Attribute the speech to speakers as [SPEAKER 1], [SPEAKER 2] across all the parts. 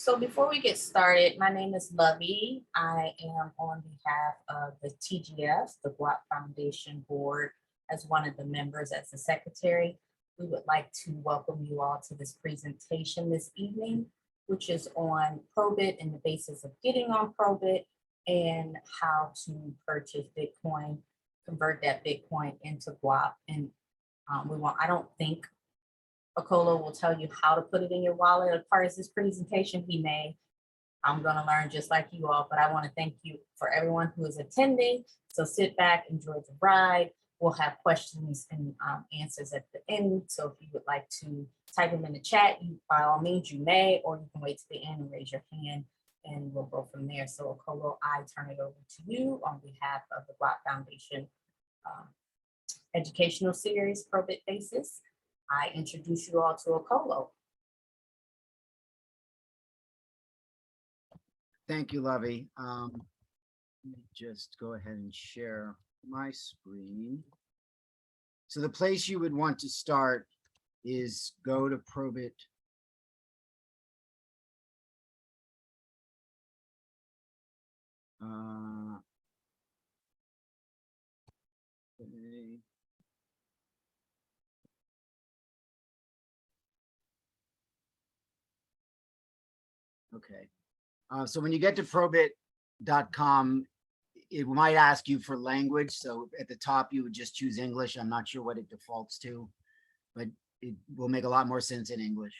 [SPEAKER 1] So before we get started, my name is Lovey. I am on behalf of the TGF, the Guap Foundation Board, as one of the members as the secretary. We would like to welcome you all to this presentation this evening, which is on ProBIt and the basis of getting on ProBIt and how to purchase Bitcoin, convert that Bitcoin into Guap. And I don't think Okolo will tell you how to put it in your wallet as part of this presentation. He may. I'm going to learn just like you all, but I want to thank you for everyone who is attending. So sit back, enjoy the ride. We'll have questions and answers at the end. So if you would like to type them in the chat, by all means, you may, or you can wait to the end and raise your hand and we'll go from there. So Okolo, I turn it over to you on behalf of the Guap Foundation educational series, ProBIt Basis. I introduce you all to Okolo.
[SPEAKER 2] Thank you, Lovey. Let me just go ahead and share my screen. So the place you would want to start is go to ProBIt. Okay. So when you get to ProBIt.com, it might ask you for language. So at the top, you would just choose English. I'm not sure what it defaults to, but it will make a lot more sense in English.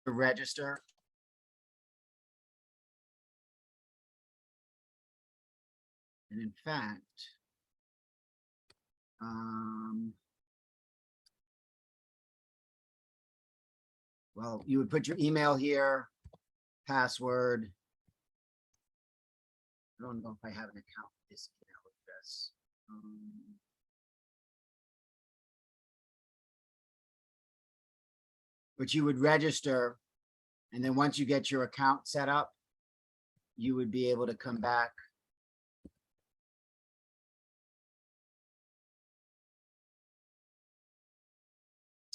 [SPEAKER 2] Register. And in fact, well, you would put your email here, password. I don't know if I have an account with this email address. But you would register, and then once you get your account set up, you would be able to come back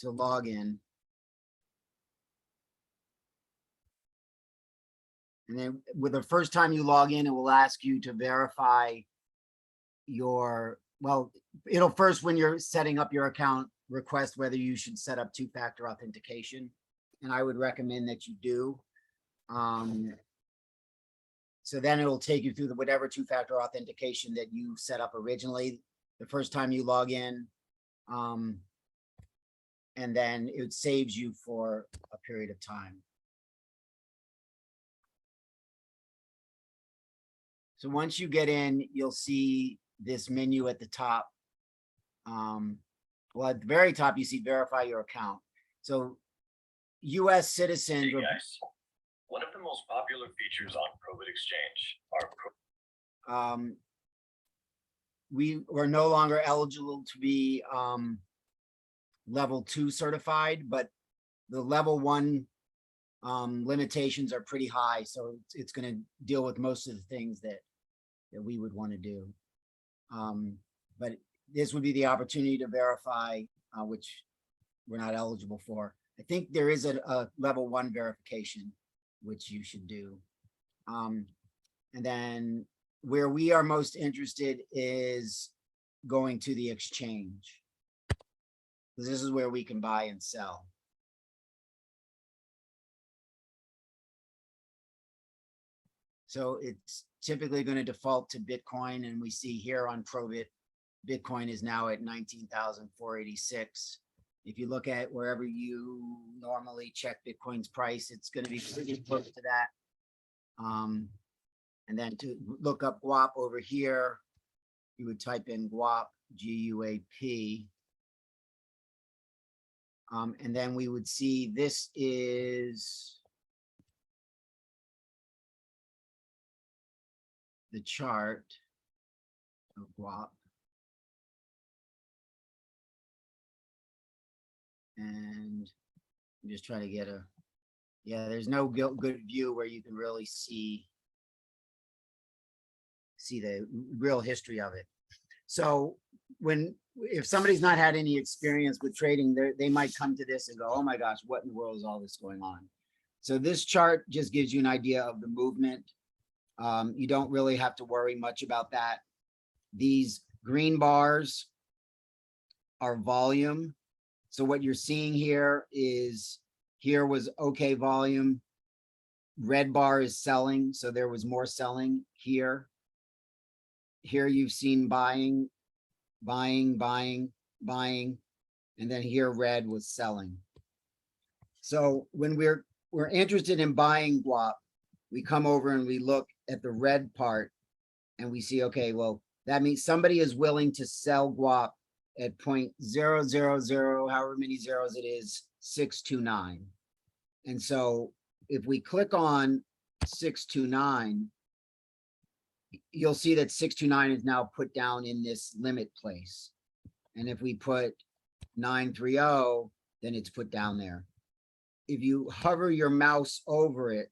[SPEAKER 2] to log in. And then with the first time you log in, it will ask you to verify your, well, it'll first, when you're setting up your account, request whether you should set up two-factor authentication. And I would recommend that you do. So then it'll take you through the whatever two-factor authentication that you set up originally the first time you log in. And then it saves you for a period of time. So once you get in, you'll see this menu at the top. Well, at the very top, you see verify your account. So US citizens.
[SPEAKER 3] Hey guys, one of the most popular features on ProBIt Exchange are
[SPEAKER 2] we were no longer eligible to be level 2 certified, but the level 1 limitations are pretty high. So it's going to deal with most of the things that we would want to do. But this would be the opportunity to verify, which we're not eligible for. I think there is a level 1 verification, which you should do. And then where we are most interested is going to the exchange. Because this is where we can buy and sell. So it's typically going to default to Bitcoin, and we see here on ProBIt, Bitcoin is now at 19,486. If you look at wherever you normally check Bitcoin's price, it's going to be pretty close to that. And then to look up Guap over here, you would type in Guap, G-U-A-P. And then we would see this is the chart of Guap. And I'm just trying to get a, yeah, there's no good view where you can really see the real history of it. So if somebody's not had any experience with trading, they might come to this and go, oh my gosh, what in the world is all this going on? So this chart just gives you an idea of the movement. You don't really have to worry much about that. These green bars are volume. So what you're seeing here is, here was okay volume. Red bar is selling, so there was more selling here. Here you've seen buying, buying, buying, buying, and then here red was selling. So when we're interested in buying Guap, we come over and we look at the red part and we see, okay, well, that means somebody is willing to sell Guap at 0.000, however many zeros it is, 629. And so if we click on 629, you'll see that 629 is now put down in this limit place. And if we put 930, then it's put down there. If you hover your mouse over it,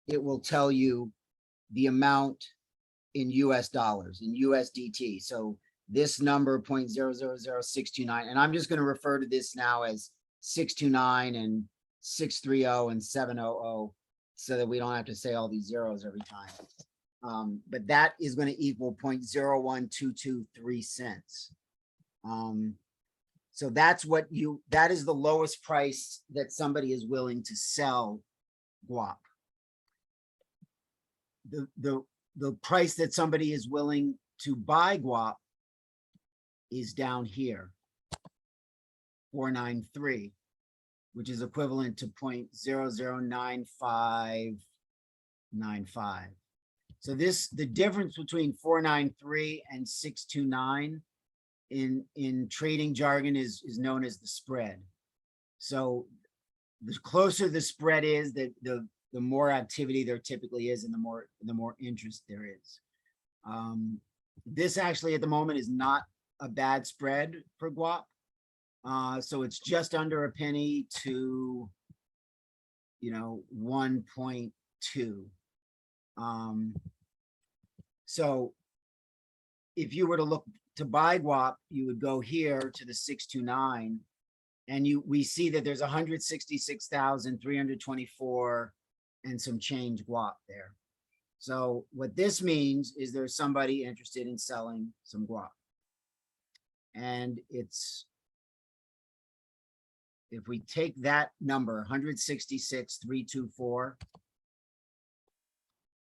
[SPEAKER 2] it will tell you the amount in US dollars, in USDT. So this number 0.000629, and I'm just going to refer to this now as 629 and 630 and 700, so that we don't have to say all these zeros every time. But that is going to equal 0.01223 cents. So that's what that is the lowest price that somebody is willing to sell Guap. The price that somebody is willing to buy Guap is down here, 493, which is equivalent to 0.009595. So the difference between 493 and 629 in trading jargon is known as the spread. So the closer the spread is, the more activity there typically is, and the more interest there is. This actually at the moment is not a bad spread for Guap. So it's just under a penny to, 1.2. So if you were to look to buy Guap, you would go here to the 629, and we see that there's 166,324 and some change Guap there. So what this means is there's somebody interested in selling some Guap. And if we take that number, 166,324,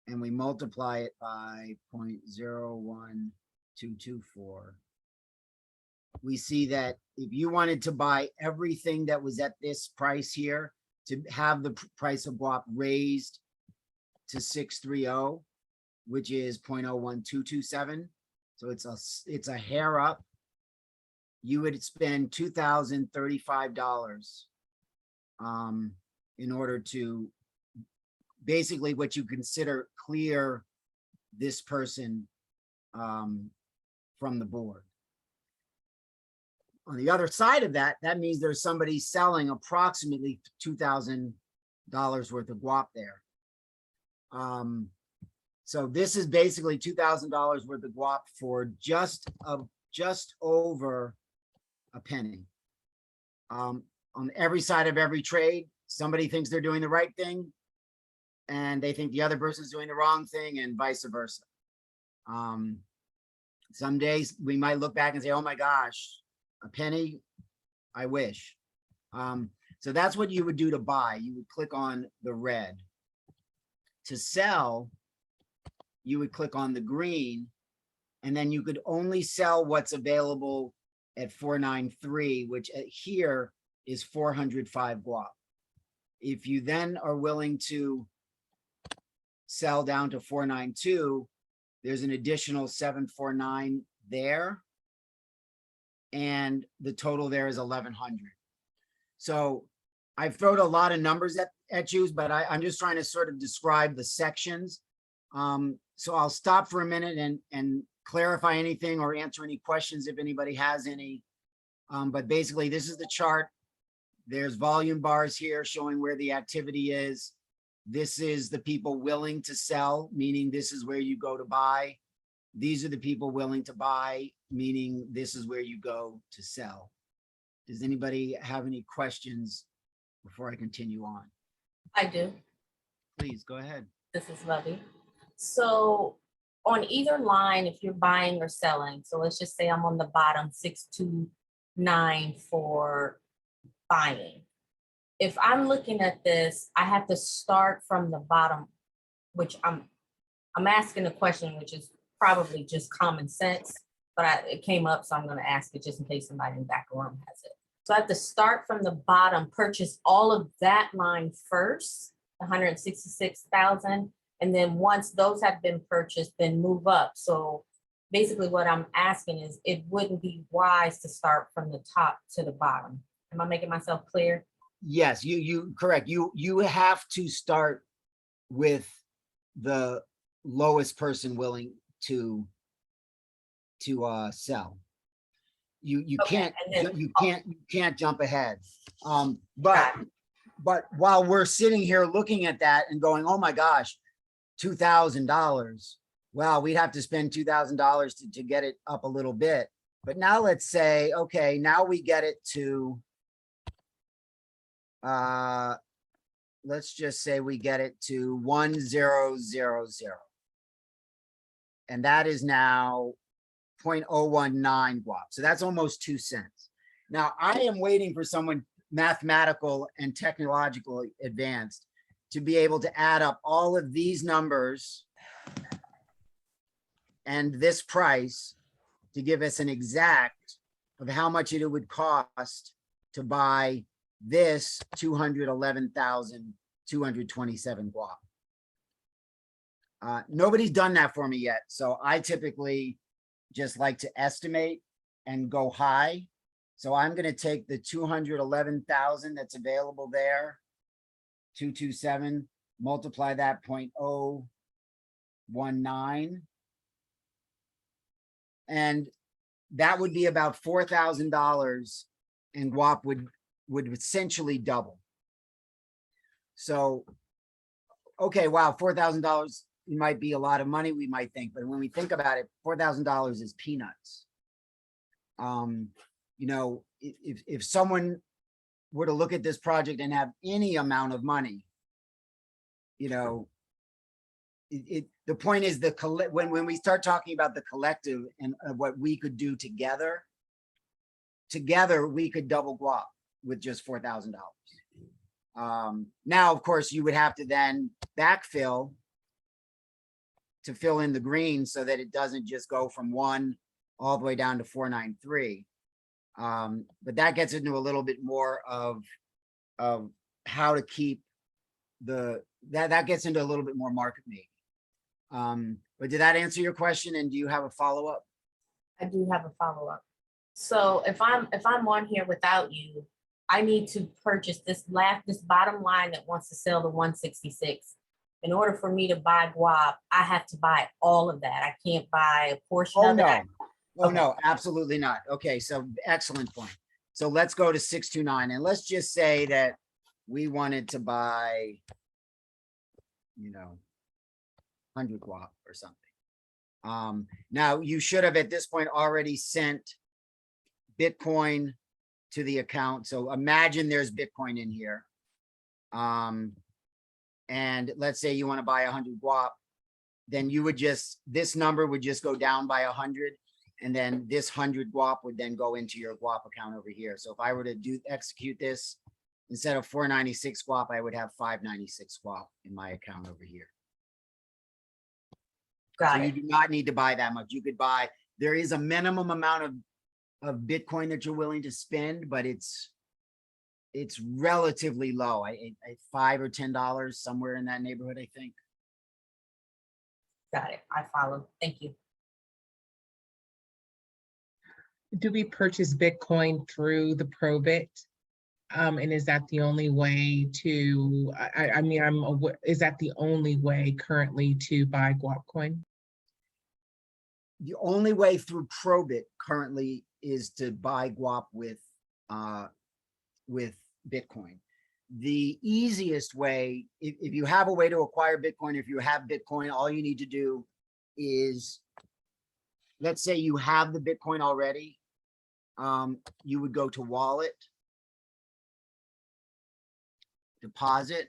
[SPEAKER 2] and we multiply it by 0.01224, we see that if you wanted to buy everything that was at this price here, to have the price of Guap raised to 630, which is 0.01227, so it's a hair up, you would spend $2,035 in order to basically what you consider clear this person from the board. On the other side of that, that means there's somebody selling approximately $2,000 worth of Guap there. So this is basically $2,000 worth of Guap for just over a penny. On every side of every trade, somebody thinks they're doing the right thing, and they think the other person's doing the wrong thing, and vice versa. Some days we might look back and say, oh my gosh, a penny, I wish. So that's what you would do to buy. You would click on the red. To sell, you would click on the green, and then you could only sell what's available at 493, which here is 405 Guap. If you then are willing to sell down to 492, there's an additional 749 there, and the total there is 1100. So I've thrown a lot of numbers at you, but I'm just trying to sort of describe the sections. So I'll stop for a minute and clarify anything or answer any questions if anybody has any. But basically, this is the chart. There's volume bars here showing where the activity is. This is the people willing to sell, meaning this is where you go to buy. These are the people willing to buy, meaning this is where you go to sell. Does anybody have any questions before I continue on?
[SPEAKER 1] I do.
[SPEAKER 2] Please, go ahead.
[SPEAKER 1] This is Lovey. So on either line, if you're buying or selling, so let's just say I'm on the bottom 629 for buying. If I'm looking at this, I have to start from the bottom, which I'm asking a question, which is probably just common sense, but it came up, so I'm going to ask it just in case somebody in the back of the room has it. So I have to start from the bottom, purchase all of that line first, 166,000, and then once those have been purchased, then move up. So basically what I'm asking is, it wouldn't be wise to start from the top to the bottom. Am I making myself clear?
[SPEAKER 2] Yes, correct. You have to start with the lowest person willing to sell. You
[SPEAKER 1] Okay, and then-
[SPEAKER 2] you can't jump ahead. But
[SPEAKER 1] Got it.
[SPEAKER 2] while we're sitting here looking at that and going, oh my gosh, $2,000. Well, we'd have to spend $2,000 to get it up a little bit. But now let's say, okay, now we get it to, let's just say we get it to 1000. And that is now 0.019 guap. So that's almost 2 cents. Now I am waiting for someone mathematical and technological advanced to be able to add up all of these numbers and this price to give us an exact of how much it would cost to buy this 211,227 guap. Nobody's done that for me yet. So I typically just like to estimate and go high. So I'm going to take the 211,000 that's available there, 227, multiply that 0.019. And that would be about $4,000, and guap would essentially double. So, okay, wow, $4,000 might be a lot of money, we might think, but when we think about it, $4,000 is peanuts. You know, if someone were to look at this project and have any amount of money, you know, the point is when we start talking about the collective and what we could do together we could double guap with just $4,000. Now, of course, you would have to then backfill to fill in the green so that it doesn't just go from 1 all the way down to 493. But that gets into a little bit more of how to keep that gets into a little bit more market making. But did that answer your question? And do you have a follow-up?
[SPEAKER 1] I do have a follow-up. So if I'm on here without you, I need to purchase this bottom line that wants to sell the 166. In order for me to buy guap, I have to buy all of that. I can't buy a portion of it.
[SPEAKER 2] Oh, no, absolutely not. Okay, so excellent point. So let's go to 629, and let's just say that we wanted to buy, you know, 100 guap or something. Now you should have at this point already sent Bitcoin to the account. So imagine there's Bitcoin in here. And let's say you want to buy 100 guap, then you would this number would just go down by 100. And then this 100 guap would then go into your guap account over here. So if I were to execute this, instead of 496 guap, I would have 596 guap in my account over here.
[SPEAKER 1] Got
[SPEAKER 2] So
[SPEAKER 1] it.
[SPEAKER 2] you do not need to buy that much. You could buy, there is a minimum amount of Bitcoin that you're willing to spend, but it's relatively low. I $5 or $10, somewhere in that neighborhood, I think.
[SPEAKER 1] Got it. I follow. Thank you.
[SPEAKER 4] Do we purchase Bitcoin through the ProBIt? And is that the only way to, I mean, is that the only way currently to buy guap coin?
[SPEAKER 2] The only way through ProBIt currently is to buy guap with Bitcoin. The easiest way, if you have a way to acquire Bitcoin, if you have Bitcoin, all you need to do is, let's say you have the Bitcoin already, you would go to wallet, deposit,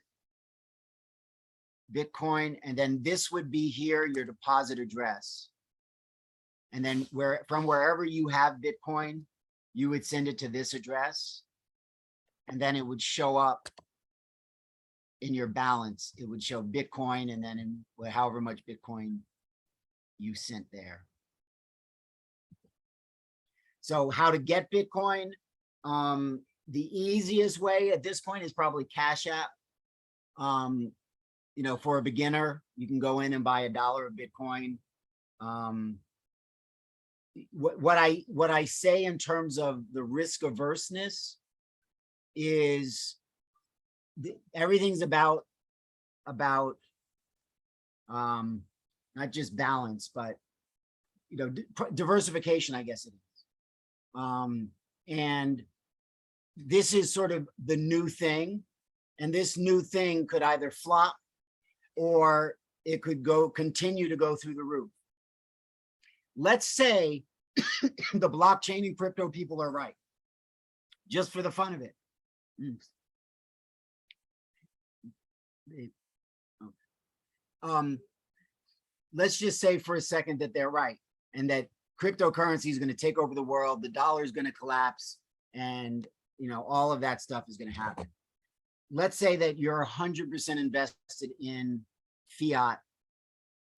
[SPEAKER 2] Bitcoin, and then this would be here, your deposit address. And then from wherever you have Bitcoin, you would send it to this address. And then it would show up in your balance. It would show Bitcoin and then in however much Bitcoin you sent there. So how to get Bitcoin? The easiest way at this point is probably Cash App. You know, for a beginner, you can go in and buy $1 of Bitcoin. What I say in terms of the risk averseness is everything's about not just balance, but you know, diversification, I guess it is. And this is sort of the new thing, and this new thing could either flop or it could continue to go through the roof. Let's say the blockchain and crypto people are right, just for the fun of it. Let's just say for a second that they're right and that cryptocurrency is going to take over the world, the dollar is going to collapse, and you know, all of that stuff is going to happen. Let's say that you're 100% invested in fiat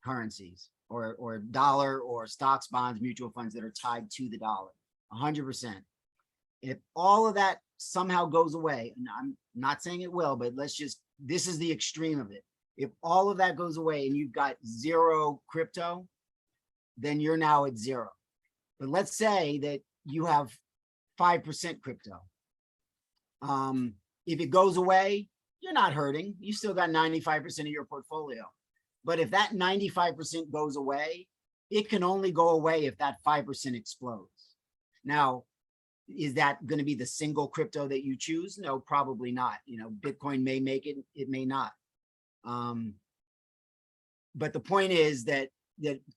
[SPEAKER 2] currencies or dollar or stocks, bonds, mutual funds that are tied to the dollar, 100%. If all of that somehow goes away, and I'm not saying it will, but this is the extreme of it. If all of that goes away and you've got zero crypto, then you're now at zero. But let's say that you have 5% crypto. If it goes away, you're not hurting. You still got 95% of your portfolio. But if that 95% goes away, it can only go away if that 5% explodes. Now, is that going to be the single crypto that you choose? No, probably not. You know, Bitcoin may make it, it may not. But the point is that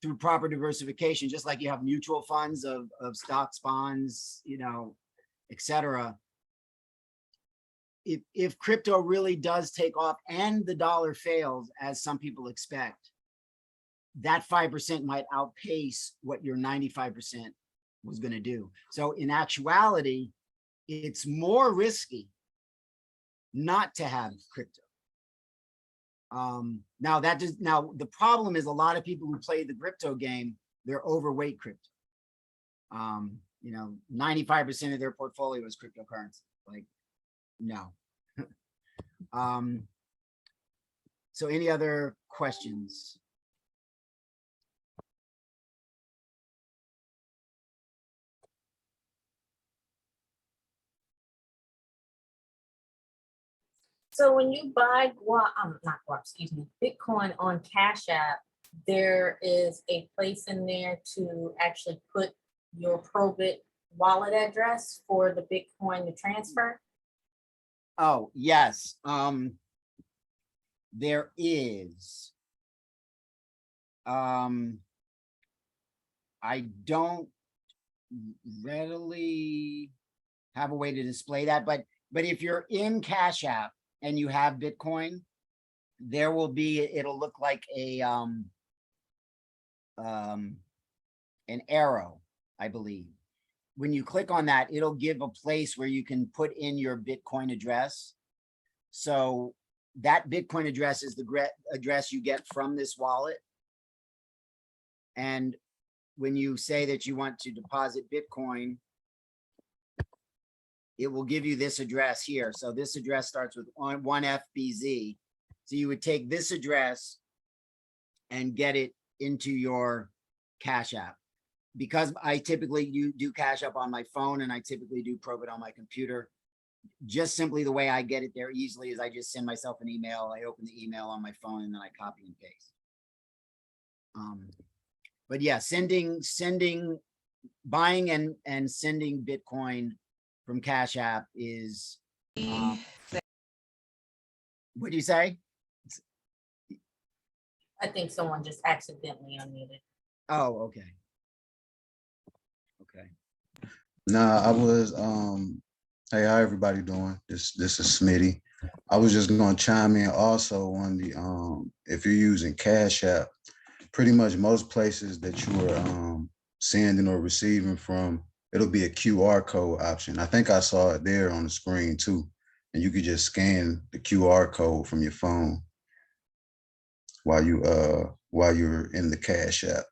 [SPEAKER 2] through proper diversification, just like you have mutual funds of stocks, bonds, you know, etc. If crypto really does take off and the dollar fails, as some people expect, that 5% might outpace what your 95% was going to do. So in actuality, it's more risky not to have crypto. Now the problem is a lot of people who play the crypto game, they're overweight crypto. You know, 95% of their portfolio is cryptocurrency. Like, no. So any other questions?
[SPEAKER 1] So when you buy Guap, not Guap, excuse me, Bitcoin on Cash App, there is a place in there to actually put your ProBIt wallet address for the Bitcoin to transfer.
[SPEAKER 2] Oh, yes. There is. I don't readily have a way to display that, but if you're in Cash App and you have Bitcoin, there will be, it'll look like a an arrow, I believe. When you click on that, it'll give a place where you can put in your Bitcoin address. So that Bitcoin address is the address you get from this wallet. And when you say that you want to deposit Bitcoin, it will give you this address here. So this address starts with 1FBZ. So you would take this address and get it into your Cash App. Because I typically do Cash App on my phone and I typically do ProBIt on my computer, just simply the way I get it there easily is I just send myself an email. I open the email on my phone and then I copy and paste. But yeah, buying and sending Bitcoin from Cash App is, what do you say?
[SPEAKER 1] I think someone just accidentally unmuted.
[SPEAKER 2] Oh, okay. Okay.
[SPEAKER 5] Nah, I was hey, how everybody doing? This is Smitty. I was just gonna chime in also on the, if you're using Cash App, pretty much most places that you are sending or receiving from, it'll be a QR code option. I think I saw it there on the screen too. And you could just scan the QR code from your phone while you're in the Cash App.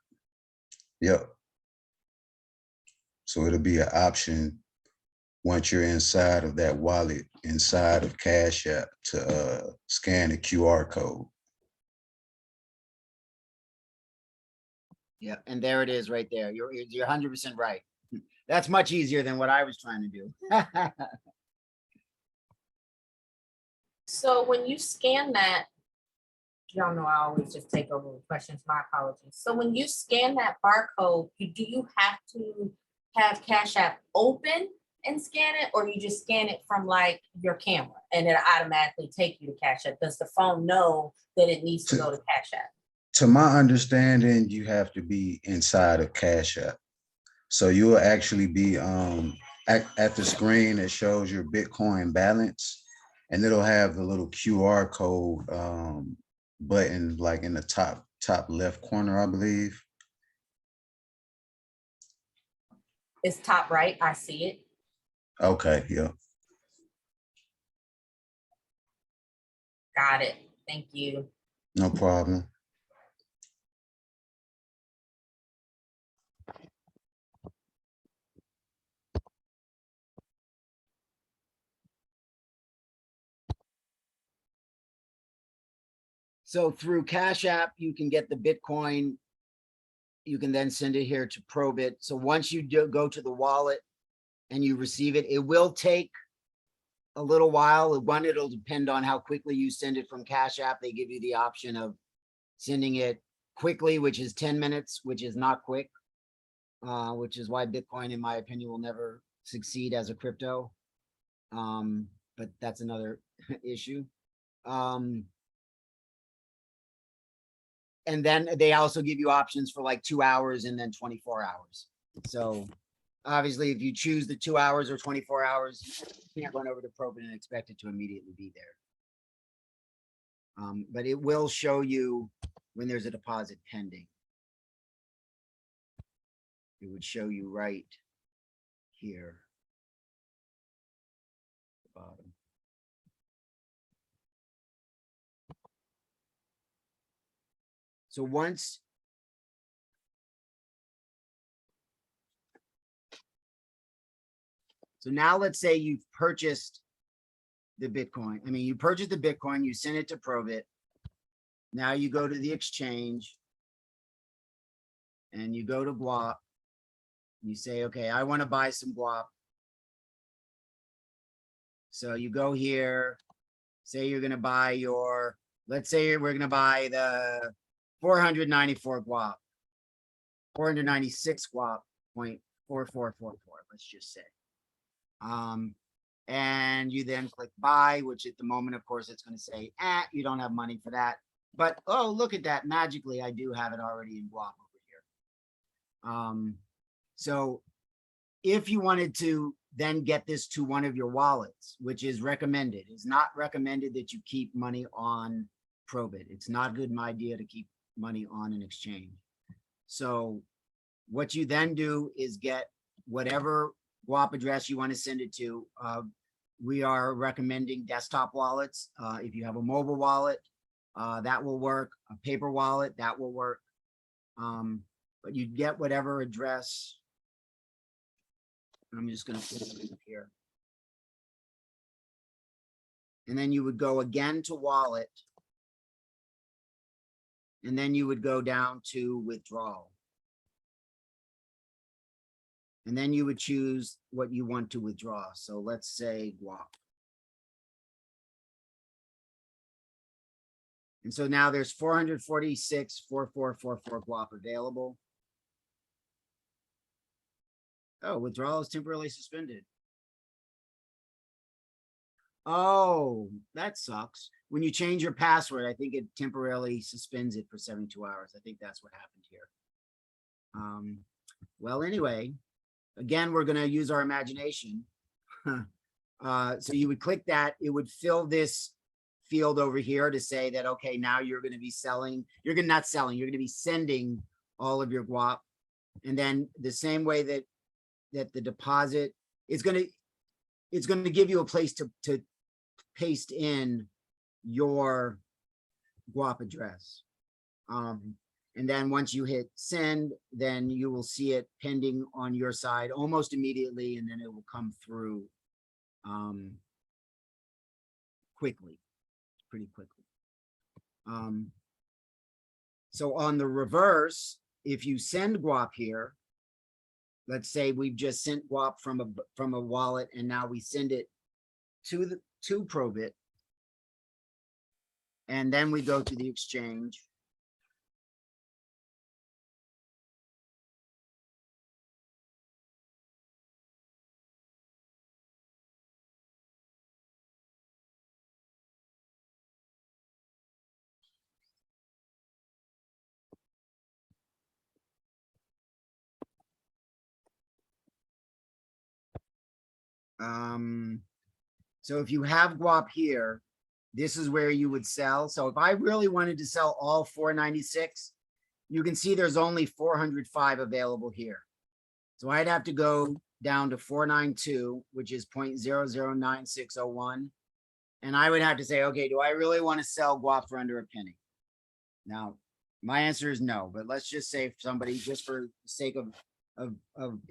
[SPEAKER 5] Yep. So it'll be an option once you're inside of that wallet, inside of Cash App, to scan the QR code.
[SPEAKER 2] Yeah, and there it is right there. You're 100% right. That's much easier than what I was trying to do.
[SPEAKER 1] So when you scan that, y'all know I always just take over with questions, my apologies. So when you scan that barcode, do you have to have Cash App open and scan it, or you just scan it from like your camera and it automatically take you to Cash App? Does the phone know that it needs to go to Cash App?
[SPEAKER 5] To my understanding, you have to be inside of Cash App. So you will actually be at the screen that shows your Bitcoin balance, and it'll have the little QR code button like in the top left corner, I believe.
[SPEAKER 1] It's top right, I see it.
[SPEAKER 5] Okay, yeah.
[SPEAKER 1] Got it, thank you.
[SPEAKER 5] No problem.
[SPEAKER 2] So through Cash App, you can get the Bitcoin. You can then send it here to ProBIt. So once you go to the wallet and you receive it, it will take a little while. One, it'll depend on how quickly you send it from Cash App. They give you the option of sending it quickly, which is 10 minutes, which is not quick, which is why Bitcoin, in my opinion, will never succeed as a crypto. But that's another issue. And then they also give you options for like 2 hours and then 24 hours. So obviously, if you choose the 2 hours or 24 hours, you can't run over to ProBIt and expect it to immediately be there. But it will show you when there's a deposit pending. It would show you right here. At the bottom. So once So now let's say you've purchased the Bitcoin. I mean, you purchased the Bitcoin, you send it to ProBIt. Now you go to the exchange and you go to Guap. You say, okay, I want to buy some Guap. So you go here, say you're going to buy your, let's say we're going to buy the 494 Guap, 496 Guap, 0.4444, let's just say. And you then click buy, which at the moment, of course, it's going to say, you don't have money for that. But, oh, look at that. Magically, I do have it already in Guap over here. So if you wanted to then get this to one of your wallets, which is recommended, it's not recommended that you keep money on ProBIt. It's not a good idea to keep money on an exchange. So what you then do is get whatever Guap address you want to send it to. We are recommending desktop wallets. If you have a mobile wallet, that will work. A paper wallet, that will work. But you get whatever address. I'm just going to put it here. And then you would go again to wallet. And then you would go down to withdrawal. And then you would choose what you want to withdraw. So let's say Guap. And so now there's 446,4444 Guap available. Oh, withdrawal is temporarily suspended. Oh, that sucks. When you change your password, I think it temporarily suspends it for 72 hours. I think that's what happened here. Well, anyway, again, we're going to use our imagination. So you would click that, it would fill this field over here to say that, okay, now you're gonna be selling, you're gonna not selling, you're gonna be sending all of your guap. And then the same way that the deposit is gonna, it's gonna give you a place to paste in your guap address. And then once you hit send, then you will see it pending on your side almost immediately, and then it will come through quickly, pretty quickly. So on the reverse, if you send guap here, let's say we've just sent guap from a wallet and now we send it to ProBIt, and then we go to the exchange. So if you have guap here, this is where you would sell. So if I really wanted to sell all 496, you can see there's only 405 available here. So I'd have to go down to 492, which is 0.009601. And I would have to say, okay, do I really want to sell guap for under a penny? Now, my answer is no, but let's just say somebody, just for the sake of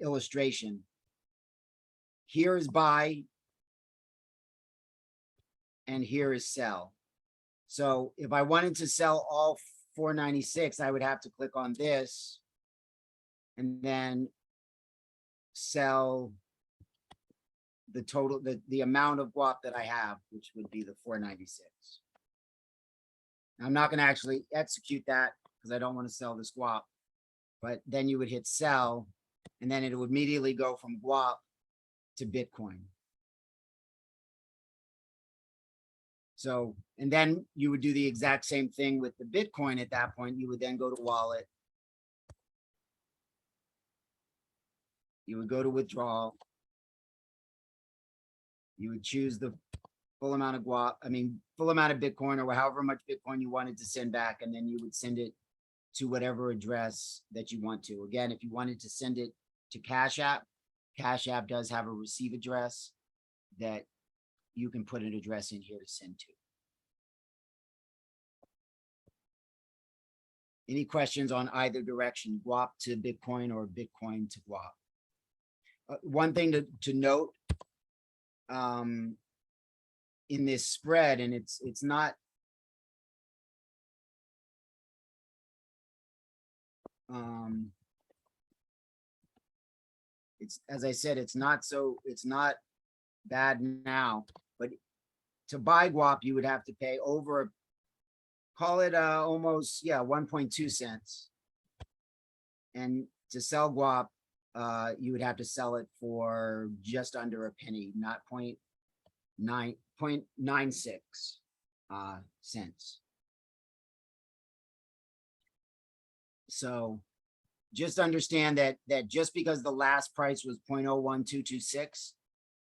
[SPEAKER 2] illustration, here is buy and here is sell. So if I wanted to sell all 496, I would have to click on this and then sell the total, the amount of guap that I have, which would be the 496. I'm not going to actually execute that because I don't want to sell this guap, but then you would hit sell and then it would immediately go from guap to Bitcoin. So, and then you would do the exact same thing with the Bitcoin at that point. You would then go to wallet. You would go to withdrawal. You would choose the full amount of guap, full amount of Bitcoin or however much Bitcoin you wanted to send back. And then you would send it to whatever address that you want to. Again, if you wanted to send it to Cash App does have a receive address that you can put an address in here to send to. Any questions on either direction, guap to Bitcoin or Bitcoin to guap? One thing to note in this spread, and it's not it's, as I said, it's not bad now, but to buy guap, you would have to pay over, call it almost, 1.2 cents. And to sell guap, you would have to sell it for just under a penny, not 0.96 cents. So just understand that just because the last price was 0.01226,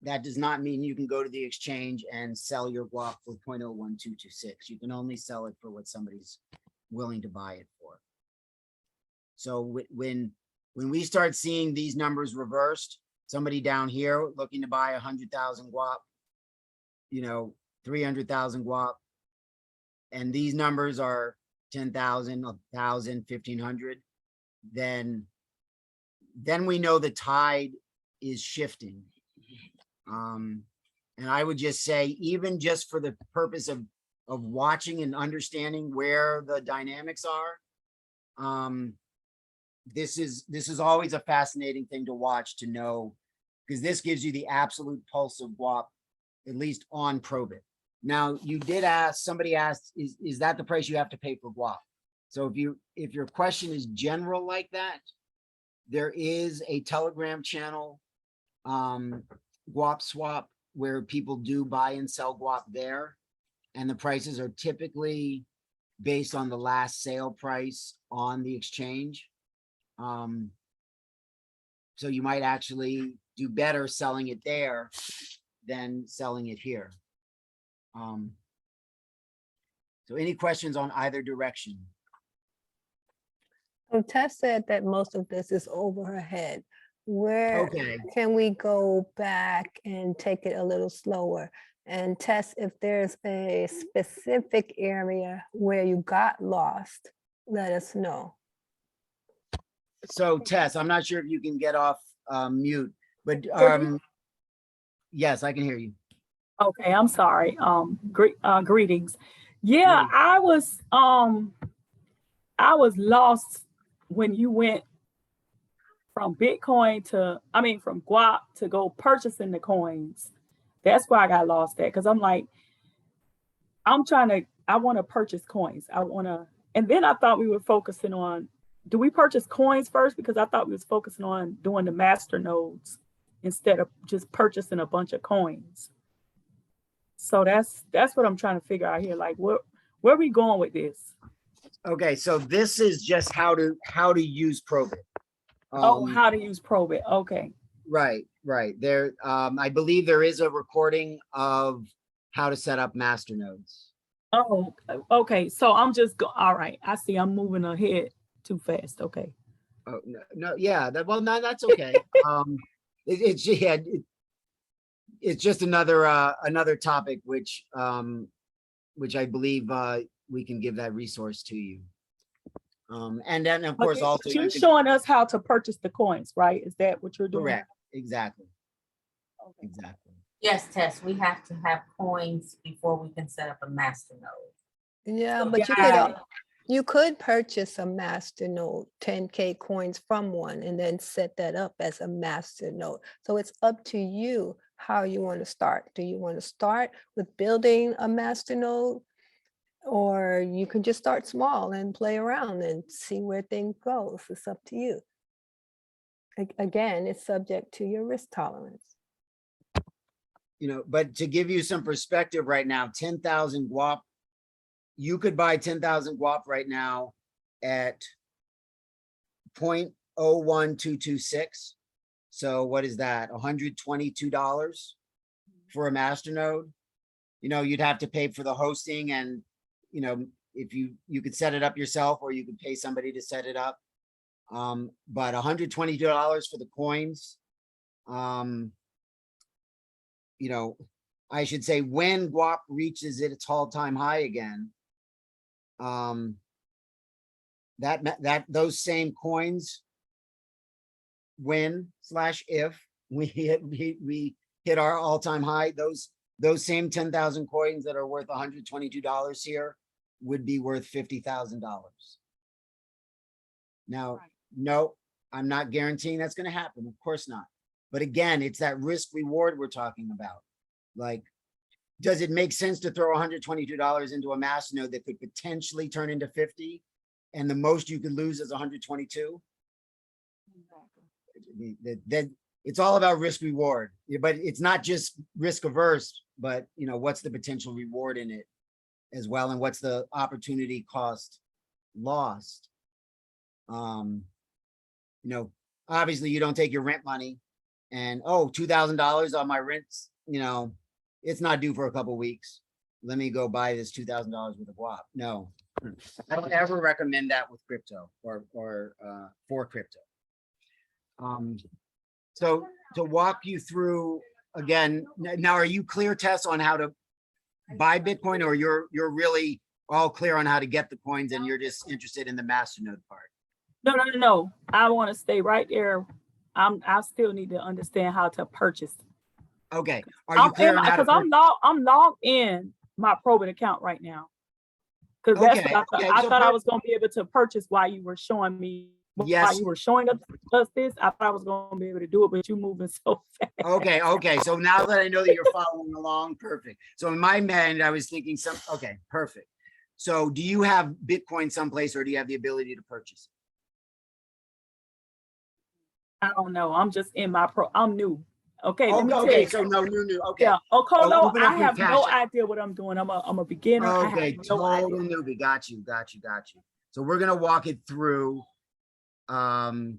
[SPEAKER 2] that does not mean you can go to the exchange and sell your guap for 0.01226. You can only sell it for what somebody's willing to buy it for. So when we start seeing these numbers reversed, somebody down here looking to buy 100,000 guap, 300,000 guap, and these numbers are 10,000, 1,000, 1,500, then we know the tide is shifting. And I would just say, even just for the purpose of watching and understanding where the dynamics are, this is always a fascinating thing to watch, to know, because this gives you the absolute pulse of guap, at least on ProBIt. Now, you did ask, somebody asked, is that the price you have to pay for guap? So if your question is general like that, there is a Telegram channel, Guap Swap, where people do buy and sell guap there, and the prices are typically based on the last sale price on the exchange. So you might actually do better selling it there than selling it here. So any questions on either direction?
[SPEAKER 6] So Tess said that most of this is over her head. Where
[SPEAKER 2] Okay,
[SPEAKER 6] can we go back and take it a little slower? And Tess, if there's a specific area where you got lost, let us know.
[SPEAKER 2] so Tess, I'm not sure if you can get off mute, but yes, I can hear you.
[SPEAKER 7] Okay, I'm sorry. Greetings. Yeah,
[SPEAKER 2] Greetings.
[SPEAKER 7] I was lost when you went from Bitcoin to, from Guap to go purchasing the coins. That's where I got lost at, because I'm like, I want to purchase coins. And then I thought we were focusing on, do we purchase coins first? Because I thought we was focusing on doing the master nodes instead of just purchasing a bunch of coins. So that's what I'm trying to figure out here. Like, where are we going with this?
[SPEAKER 2] Okay, so this is just how to use ProBIt.
[SPEAKER 7] How to use ProBIt. Okay.
[SPEAKER 2] Right. There, I believe there is a recording of how to set up master nodes.
[SPEAKER 7] Oh, okay. So I'm just all right. I see. I'm moving ahead too fast. Okay.
[SPEAKER 2] Oh no, yeah. Well, no, that's okay. It's just another topic which I believe we can give that resource to you. And then of course
[SPEAKER 7] Okay,
[SPEAKER 2] also
[SPEAKER 7] but you're
[SPEAKER 2] you can,
[SPEAKER 7] showing us how to purchase the coins, right? Is that what you're doing?
[SPEAKER 2] correct, exactly.
[SPEAKER 7] Okay.
[SPEAKER 2] Exactly.
[SPEAKER 1] Yes, Tess, we have to have coins before we can set up a master node.
[SPEAKER 6] Yeah,
[SPEAKER 1] So
[SPEAKER 6] but
[SPEAKER 7] got
[SPEAKER 6] you could purchase a master node, 10K coins from one, and then set that up as a master node. So it's up to you how you want to start. Do you want to start with building a master node? Or you can just start small and play around and see where things go. It's up to you. Again, it's subject to your risk tolerance.
[SPEAKER 2] But to give you some perspective right now, 10,000 Guap, you could buy 10,000 Guap right now at 0.01226. So what is that? $122 for a master node. You'd have to pay for the hosting, and if you could set it up yourself, or you could pay somebody to set it up. But $122 for the coins. I should say when Guap reaches its all-time high again, those same coins, when/if we hit our all-time high, those same 10,000 coins that are worth $122 here would be worth $50,000. Now,
[SPEAKER 7] Right.
[SPEAKER 2] no, I'm not guaranteeing that's going to happen. Of course not. But again, it's that risk reward we're talking about. Like, does it make sense to throw $122 into a master node that could potentially turn into 50, and the most you could lose is 122? That it's all about risk reward, but it's not just risk averse, but what's the potential reward in it as well, and what's the opportunity cost lost. Obviously you don't take your rent money and $2,000 on my rents, it's not due for a couple weeks. Let me go buy this $2,000 worth of Guap. No, I don't ever recommend that with crypto or for crypto. So to walk you through again, now are you clear, Tess, on how to buy Bitcoin, or you're really all clear on how to get the coins and you're just interested in the masternode part?
[SPEAKER 7] No. I want to stay right there. I still need to understand how to purchase.
[SPEAKER 2] Okay. Are you clear on how to
[SPEAKER 7] Because I'm logged in my ProBIt account right now. Because that's what I thought. I thought I was going to be able to purchase while you were showing me.
[SPEAKER 2] Yes.
[SPEAKER 7] While you were showing us this, I thought I was going to be able to do it, but you're moving so fast.
[SPEAKER 2] Okay. So now that I know that you're following along, perfect. So in my mind, I was thinking okay, perfect. So do you have Bitcoin someplace, or do you have the ability to purchase it?
[SPEAKER 7] I don't know. I'm just in I'm new. Okay. Let me tell
[SPEAKER 2] Okay.
[SPEAKER 7] you.
[SPEAKER 2] So no, new. Okay.
[SPEAKER 7] Yeah. Okolo,
[SPEAKER 2] open up
[SPEAKER 7] I
[SPEAKER 2] your
[SPEAKER 7] have
[SPEAKER 2] Cash
[SPEAKER 7] no
[SPEAKER 2] App.
[SPEAKER 7] idea what I'm doing. I'm a beginner. I
[SPEAKER 2] Okay,
[SPEAKER 7] have no idea.
[SPEAKER 2] total newbie. Got you. So we're gonna walk it through. Do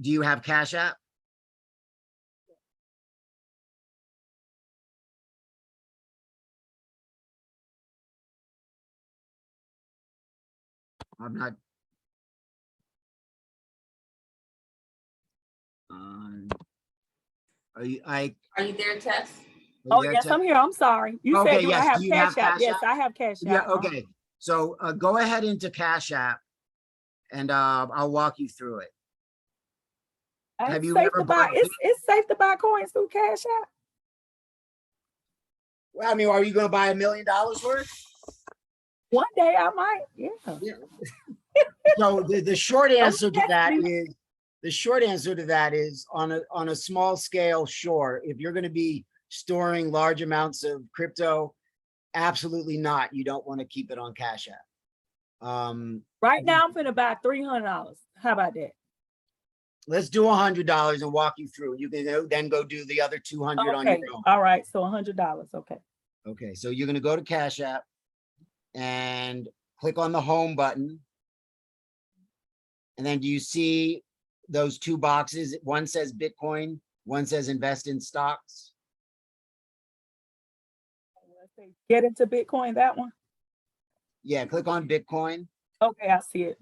[SPEAKER 2] you have Cash App? I'm not. Are you,
[SPEAKER 1] Are you there, Tess?
[SPEAKER 7] Oh, yes, I'm here. I'm sorry. You
[SPEAKER 2] Okay,
[SPEAKER 7] said, do I
[SPEAKER 2] yes.
[SPEAKER 7] have
[SPEAKER 2] Do you
[SPEAKER 7] Cash
[SPEAKER 2] have
[SPEAKER 7] App?
[SPEAKER 2] Cash
[SPEAKER 7] Yes,
[SPEAKER 2] App?
[SPEAKER 7] I have Cash App.
[SPEAKER 2] Yeah, okay. So go ahead into Cash App and I'll walk you through it. Have
[SPEAKER 7] It's
[SPEAKER 2] you
[SPEAKER 7] safe
[SPEAKER 2] ever
[SPEAKER 7] to buy.
[SPEAKER 2] bought?
[SPEAKER 7] It's safe to buy coins through Cash App.
[SPEAKER 2] Well, I mean, are you going to buy $1 million worth?
[SPEAKER 7] One day I might. Yeah.
[SPEAKER 2] Yeah. So the short answer to
[SPEAKER 7] test
[SPEAKER 2] that
[SPEAKER 7] me.
[SPEAKER 2] is on a small scale, sure. If you're going to be storing large amounts of crypto, absolutely not. You don't want to keep it on Cash App.
[SPEAKER 7] Right now I'm finna buy $300. How about that?
[SPEAKER 2] Let's do $100 and walk you through. You can then go do the other 200 on
[SPEAKER 7] Okay.
[SPEAKER 2] your own.
[SPEAKER 7] All right. So $100. Okay.
[SPEAKER 2] Okay, so you're gonna go to Cash App and click on the home button. And then do you see those two boxes? One says Bitcoin, one says invest in stocks.
[SPEAKER 7] Let's say get into Bitcoin, that one.
[SPEAKER 2] Yeah, click on Bitcoin
[SPEAKER 7] Okay, I see it.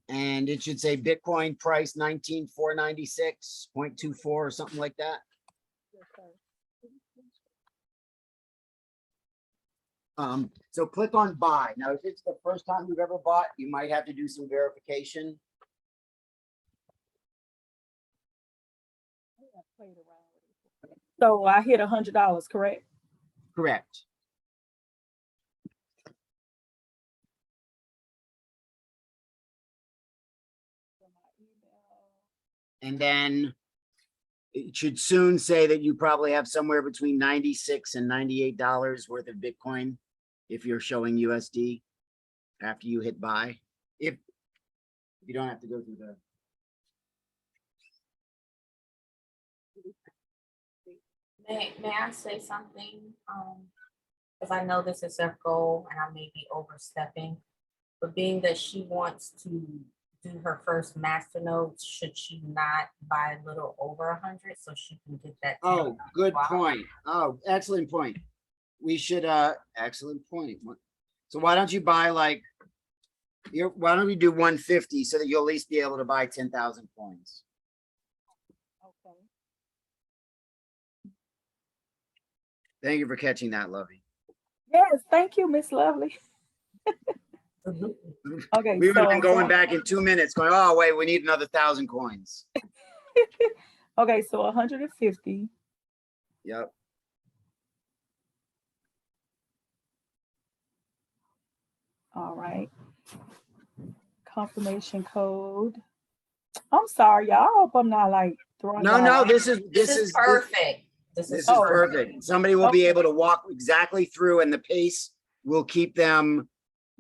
[SPEAKER 2] and it should say Bitcoin price 19,496.24 or something like that. So click on buy. Now, if it's the first time you've ever bought, you might have to do some verification.
[SPEAKER 7] So I hit $100, correct?
[SPEAKER 2] Correct. And then it should soon say that you probably have somewhere between $96 and $98 worth of Bitcoin if you're showing USD after you hit buy. If you don't have to go through the.
[SPEAKER 1] May I say something? Because I know this is her goal and I may be overstepping, but being that she wants to do her first master note, should she not buy a little over 100 so she can get that?
[SPEAKER 2] Oh, good
[SPEAKER 1] Wow.
[SPEAKER 2] point. Oh, excellent point. We should, excellent point. So why don't you buy like, why don't we do 150 so that you'll at least be able to buy 10,000 coins?
[SPEAKER 7] Okay.
[SPEAKER 2] Thank you for catching that, Lovey.
[SPEAKER 7] Yes, thank you, Miss Lovely. Okay,
[SPEAKER 2] We would have
[SPEAKER 7] so
[SPEAKER 2] been going back in 2 minutes going, oh, wait, we need another 1,000 coins.
[SPEAKER 7] okay, so 150.
[SPEAKER 2] Yep.
[SPEAKER 7] All right. Confirmation code. I'm sorry, y'all. I hope I'm not like throwing.
[SPEAKER 2] No,
[SPEAKER 7] y'all
[SPEAKER 2] no,
[SPEAKER 7] off.
[SPEAKER 2] this is
[SPEAKER 1] Perfect. This
[SPEAKER 2] This
[SPEAKER 1] is
[SPEAKER 2] is
[SPEAKER 1] perfect.
[SPEAKER 2] perfect. Somebody will be
[SPEAKER 7] Okay.
[SPEAKER 2] able to walk exactly through and the pace will keep them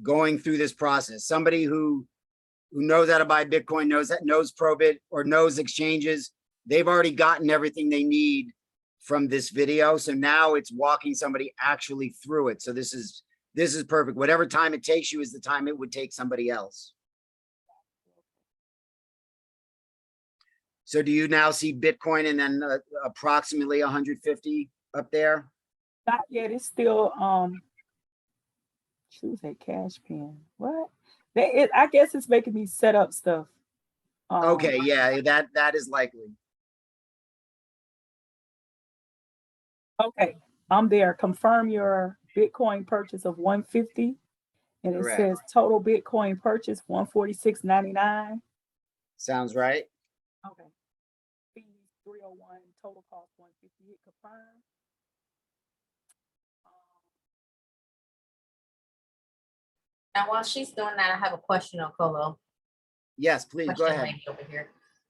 [SPEAKER 2] going through this process. Somebody who knows how to buy Bitcoin, knows ProBIt or knows exchanges. They've already gotten everything they need from this video. So now it's walking somebody actually through it. So this is perfect. Whatever time it takes you is the time it would take somebody else. So do you now see Bitcoin and then approximately 150 up there?
[SPEAKER 7] Not yet. It's still choose a cash pen. What? I guess it's making me set up stuff.
[SPEAKER 2] Okay, yeah, that is likely.
[SPEAKER 7] Okay, I'm there. Confirm your Bitcoin purchase of 150. And it
[SPEAKER 2] Correct.
[SPEAKER 7] says total Bitcoin purchase 146.99.
[SPEAKER 2] Sounds right.
[SPEAKER 7] Okay. Fees 301, total cost 150. Hit confirm.
[SPEAKER 1] Now, while she's doing that, I have a question, Okolo.
[SPEAKER 2] Yes, please go
[SPEAKER 1] Question
[SPEAKER 2] ahead.
[SPEAKER 1] lady over here.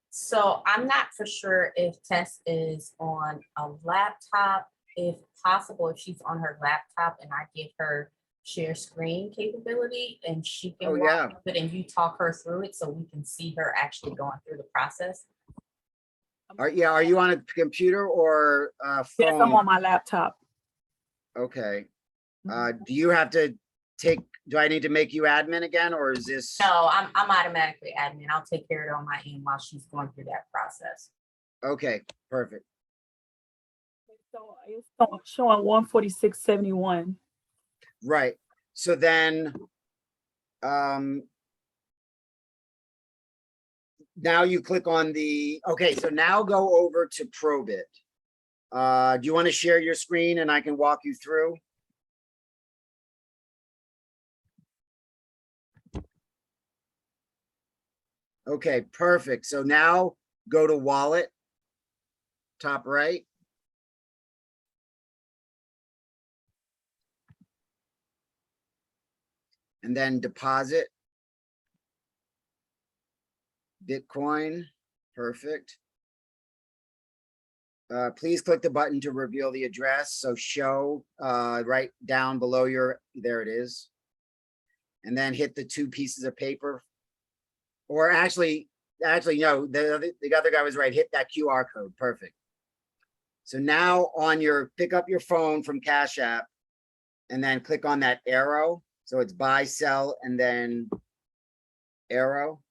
[SPEAKER 1] So I'm not for sure if Tess is on a laptop, if possible, if she's on her laptop and I give her share screen capability and she can
[SPEAKER 2] Oh,
[SPEAKER 1] walk
[SPEAKER 2] yeah.
[SPEAKER 1] through it and you talk her through it so we can see her actually going through the process.
[SPEAKER 2] Are you on a computer or a phone?
[SPEAKER 7] Yes, I'm on my laptop.
[SPEAKER 2] Okay. Do you have to do I need to make you admin again, or is this?
[SPEAKER 1] No, I'm automatically admin. I'll take care of it on my end while she's going through that process.
[SPEAKER 2] Okay, perfect.
[SPEAKER 7] So it's showing 146.71.
[SPEAKER 2] Right. So then Now you click on the, okay, so now go over to ProBIt. Do you want to share your screen and I can walk you through? Okay, perfect. So now go to wallet, top right. And then deposit. Bitcoin, perfect. Please click the button to reveal the address. So show right down below your, there it is. And then hit the 2 pieces of paper. Or actually, no, the other guy was right. Hit that QR code, perfect. So now on your, pick up your phone from Cash App and then click on that arrow. So it's buy, sell, and then arrow.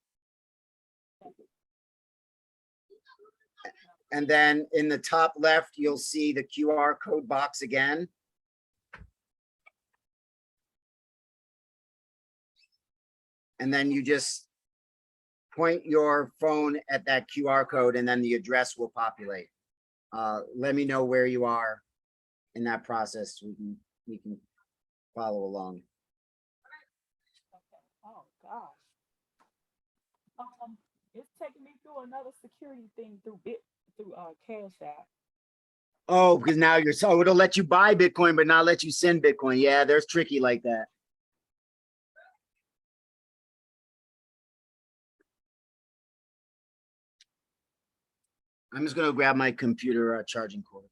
[SPEAKER 2] And then in the top left, you'll see the QR code box again. And then you just point your phone at that QR code and then the address will populate. Let me know where you are in that process. We can follow along.
[SPEAKER 7] Oh, gosh. It's taking me through another security thing through Cash App.
[SPEAKER 2] Oh, because now you're, so it'll let you buy Bitcoin, but not let you send Bitcoin. Yeah, there's tricky like that. I'm just gonna grab my computer charging cord.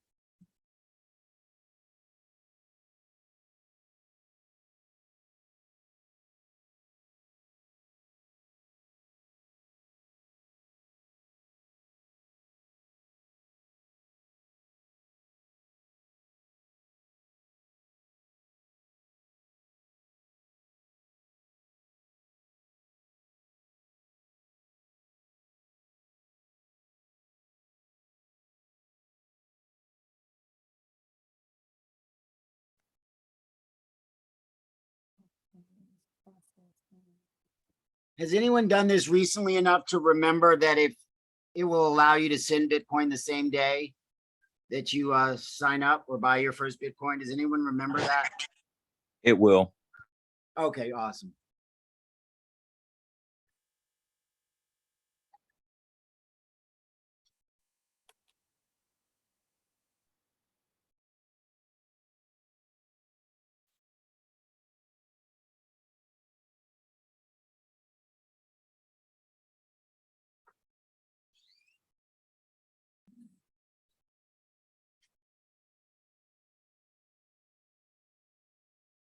[SPEAKER 2] Has anyone done this recently enough to remember that if it will allow you to send Bitcoin the same day that you sign up or buy your first Bitcoin? Does anyone remember that?
[SPEAKER 8] It will.
[SPEAKER 2] Okay, awesome.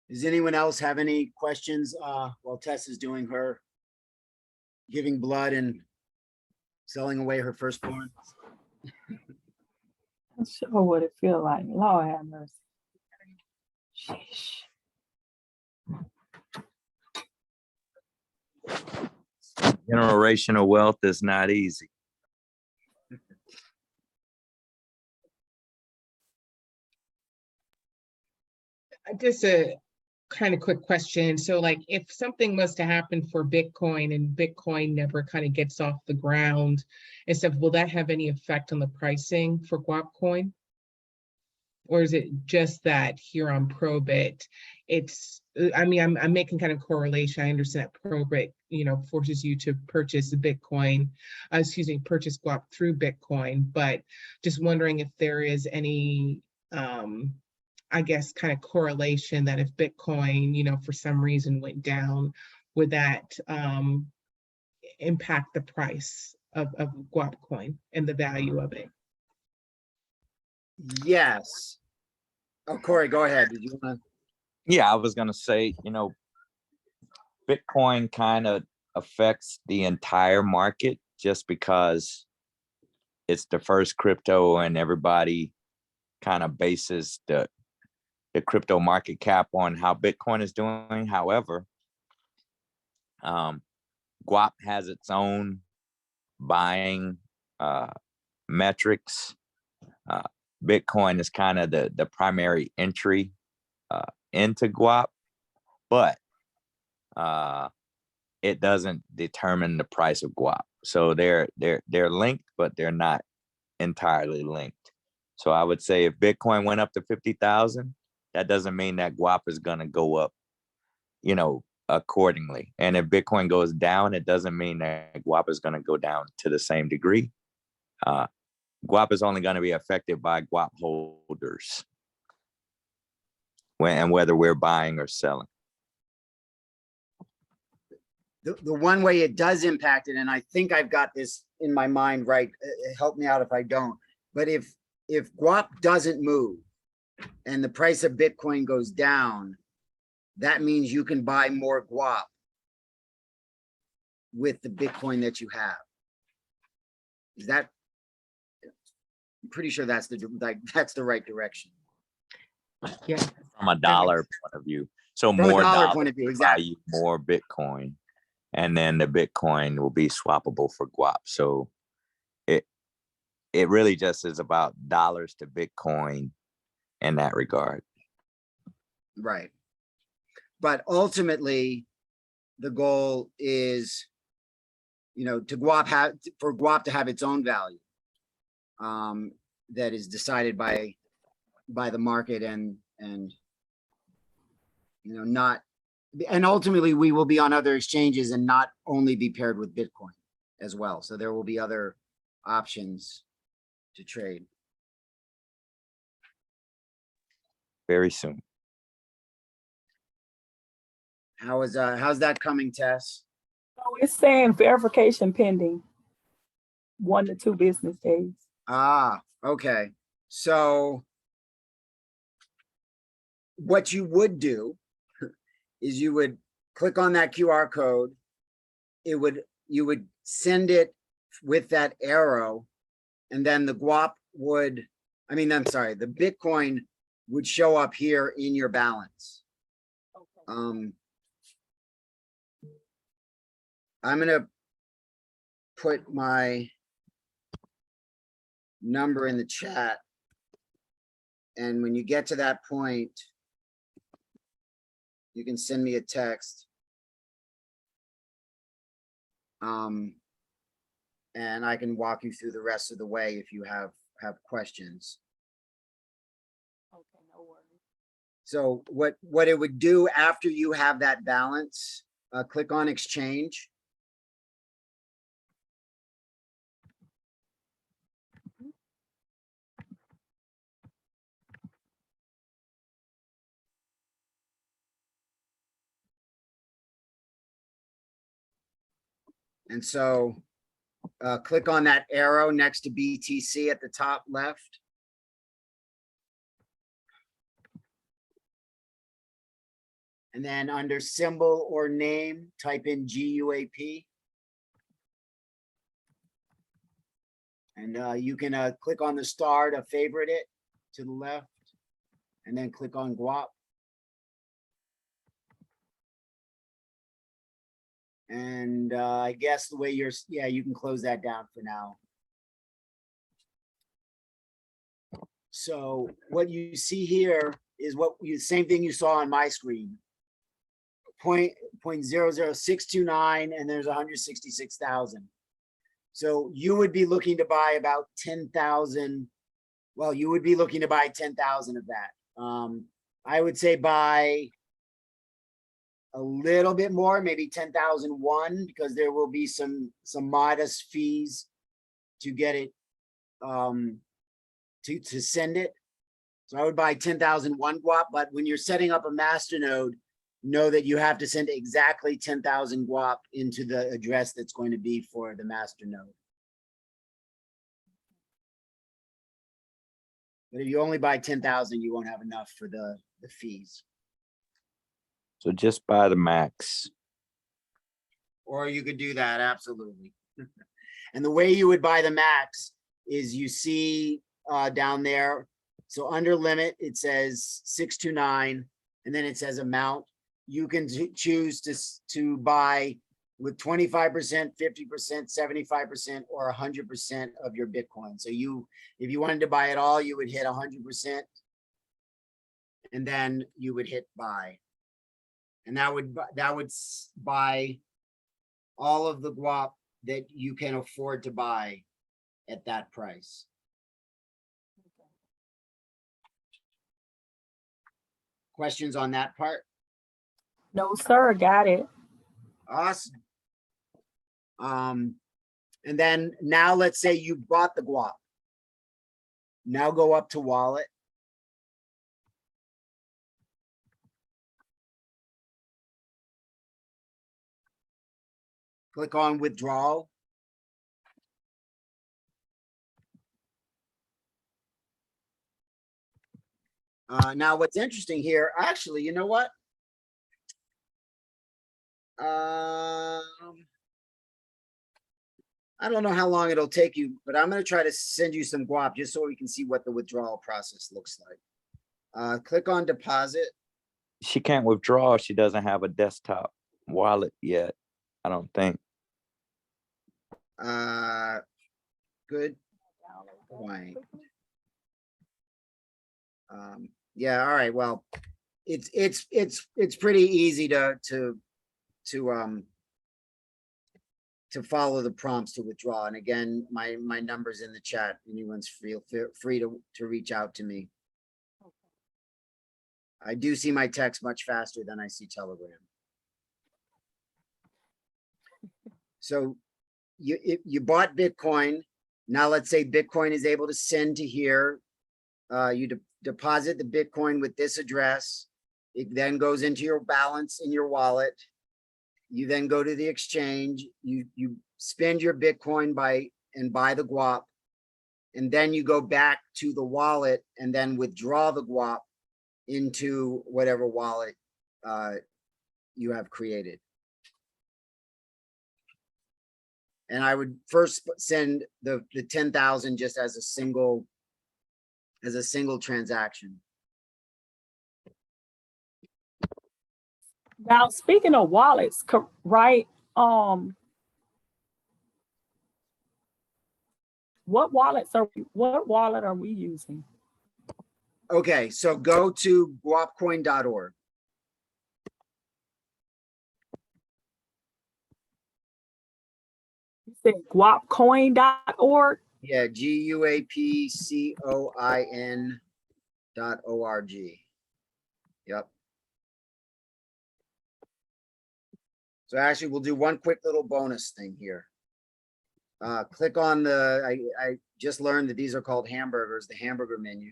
[SPEAKER 2] Does anyone else have any questions while Tess is doing her giving blood and selling away her firstborn?
[SPEAKER 7] I'm sure what it feel like. Lord have mercy. Sheesh.
[SPEAKER 8] Generational wealth is not easy.
[SPEAKER 4] Just a kind of quick question. So like if something was to happen for Bitcoin and Bitcoin never kind of gets off the ground and stuff, will that have any effect on the pricing for Guap coin? Or is it just that here on ProBIt, it's, I mean, I'm making kind of correlation. I understand that ProBIt, forces you to purchase Bitcoin, purchase Guap through Bitcoin, but just wondering if there is any, I guess, kind of correlation that if Bitcoin, for some reason went down, would that impact the price of Guap coin and the value of it?
[SPEAKER 2] Yes. Oh, Corey, go ahead. Did you want to?
[SPEAKER 8] Yeah, I was going to say, Bitcoin kind of affects the entire market just because it's the first crypto and everybody kind of bases the crypto market cap on how Bitcoin is doing. However, Guap has its own buying metrics. Bitcoin is kind of the primary entry into Guap, but it doesn't determine the price of guap. So they're linked, but they're not entirely linked. So I would say if Bitcoin went up to 50,000, that doesn't mean that guap is going to go up, accordingly. And if Bitcoin goes down, it doesn't mean that guap is going to go down to the same degree. Guap is only going to be affected by guap holders and whether we're buying or selling.
[SPEAKER 2] The one way it does impact it, and I think I've got this in my mind, right? Help me out if I don't. But if guap doesn't move and the price of Bitcoin goes down, that means you can buy more guap with the Bitcoin that you have. Is that? I'm pretty sure that's the right direction.
[SPEAKER 4] Yeah.
[SPEAKER 8] From a dollar point of view. So
[SPEAKER 2] From a
[SPEAKER 8] more
[SPEAKER 2] dollar
[SPEAKER 8] dollars
[SPEAKER 2] point of view,
[SPEAKER 8] buy
[SPEAKER 2] exactly.
[SPEAKER 8] you more Bitcoin, and then the Bitcoin will be swappable for guap. So it really just is about dollars to Bitcoin in that regard.
[SPEAKER 2] Right. But ultimately, the goal is, for guap to have its own value, that is decided by the market and not, and ultimately we will be on other exchanges and not only be paired with Bitcoin as well. So there will be other options to trade.
[SPEAKER 8] Very soon.
[SPEAKER 2] How's that coming, Tess?
[SPEAKER 7] So it's saying verification pending, 1 to 2 business days.
[SPEAKER 2] Ah, okay. So what you would do is you would click on that QR code. You would send it with that arrow, and then the guap the Bitcoin would show up here in your balance.
[SPEAKER 7] Okay.
[SPEAKER 2] I'm gonna put my number in the chat, and when you get to that point, you can send me a text. And I can walk you through the rest of the way if you have questions.
[SPEAKER 7] Okay, no worries.
[SPEAKER 2] So what it would do after you have that balance, click on exchange. And so click on that arrow next to BTC at the top left. And then under symbol or name, type in GUAP. And you can click on the star to favorite it to the left, and then click on Guap. And I guess the way you can close that down for now. So what you see here is same thing you saw on my screen. 0.00629, and there's 166,000. So you would be looking to buy about 10,000. Well, you would be looking to buy 10,000 of that. I would say buy a little bit more, maybe 10,001, because there will be some modest fees to get it, to send it. So I would buy 10,001 guap, but when you're setting up a master node, know that you have to send exactly 10,000 guap into the address that's going to be for the master node. But if you only buy 10,000, you won't have enough for the fees.
[SPEAKER 8] So just buy the max.
[SPEAKER 2] Or you could do that, absolutely. And the way you would buy the max is you see down there. So under limit, it says 629, and then it says amount. You can choose to buy with 25%, 50%, 75%, or 100% of your Bitcoin. So if you wanted to buy it all, you would hit 100%, and then you would hit buy. And that would, buy all of the guap that you can afford to buy at that price. Questions on that part?
[SPEAKER 7] No, sir, got it.
[SPEAKER 2] Awesome. And then now let's say you bought the guap. Now go up to wallet. Click on withdrawal. Now what's interesting here, actually, you know what? I don't know how long it'll take you, but I'm gonna try to send you some guap just so we can see what the withdrawal process looks like. Click on deposit.
[SPEAKER 8] She can't withdraw. She doesn't have a desktop wallet yet, I don't think.
[SPEAKER 2] Good point. Yeah, all right, well, it's pretty easy to follow the prompts to withdraw. And again, my number's in the chat. Anyone's feel free to reach out to me. I do see my text much faster than I see Telegram. So you bought Bitcoin. Now let's say Bitcoin is able to send to here. You deposit the Bitcoin with this address. It then goes into your balance in your wallet. You then go to the exchange. You spend your Bitcoin and buy the guap. And then you go back to the wallet and then withdraw the guap into whatever wallet you have created. And I would first send the 10,000 just as a single transaction.
[SPEAKER 7] Now, speaking of wallets, right? What wallet are we using?
[SPEAKER 2] Okay, so go to guapcoin.org.
[SPEAKER 7] You said guapcoin.org?
[SPEAKER 2] Yeah, GUAPCOIN.org. Yep. So actually, we'll do one quick little bonus thing here. Click on I just learned that these are called hamburgers, the hamburger menu.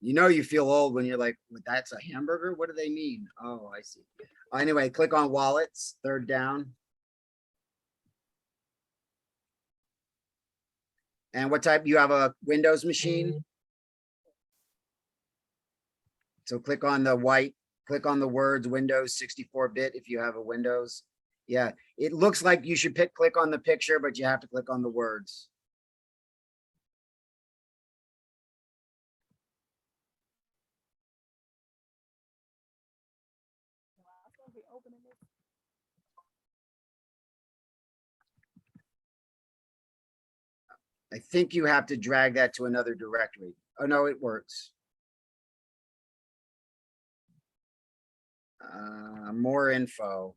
[SPEAKER 2] You know, you feel old when you're like, well, that's a hamburger? What do they mean? Oh, I see. Anyway, click on wallets, third down. And what type? You have a Windows machine? So click on the click on the words Windows 64-bit if you have a Windows. Yeah, it looks like you should click on the picture, but you have to click on the words. I think you have to drag that to another directory. Oh, no, it works. More info.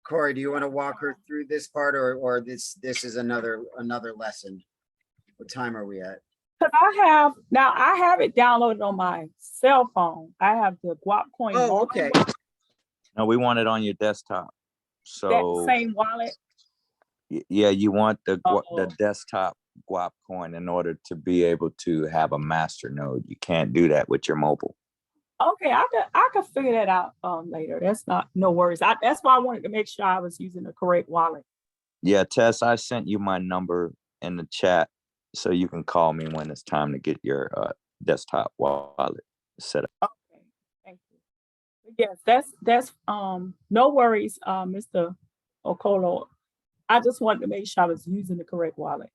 [SPEAKER 2] Corey, do you want to walk her through this part or this is another lesson? What time are we at?
[SPEAKER 7] Because I have it downloaded on my cell phone. I have the Guap coin.
[SPEAKER 2] Oh, okay.
[SPEAKER 8] No, we want it on your desktop. So
[SPEAKER 7] That same wallet.
[SPEAKER 8] Yeah, you want the
[SPEAKER 7] Oh.
[SPEAKER 8] desktop Guap coin in order to be able to have a master node. You can't do that with your mobile.
[SPEAKER 7] Okay, I could figure that out later. That's no worries. That's why I wanted to make sure I was using the correct wallet.
[SPEAKER 8] Yeah, Tess, I sent you my number in the chat so you can call me when it's time to get your desktop wallet set up.
[SPEAKER 7] Okay, thank you. Yes, that's no worries, Mr. Okolo. I just wanted to make sure I was using the correct wallet.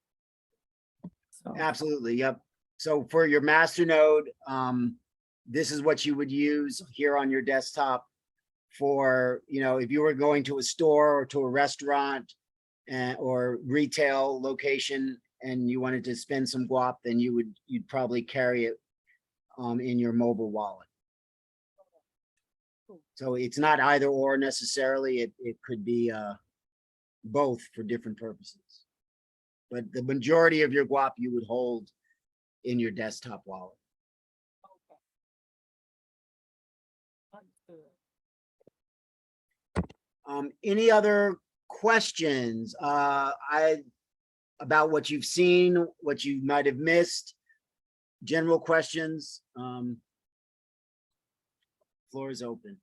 [SPEAKER 7] So.
[SPEAKER 2] Absolutely, yep. So for your master node, this is what you would use here on your desktop for, if you were going to a store or to a restaurant or retail location and you wanted to spend some guap, then you'd probably carry it in your mobile wallet. So it's not either or necessarily. It could be both for different purposes. But the majority of your guap you would hold in your desktop wallet.
[SPEAKER 7] Understood.
[SPEAKER 2] Any other questions about what you've seen, what you might have missed? General questions. Floor is open.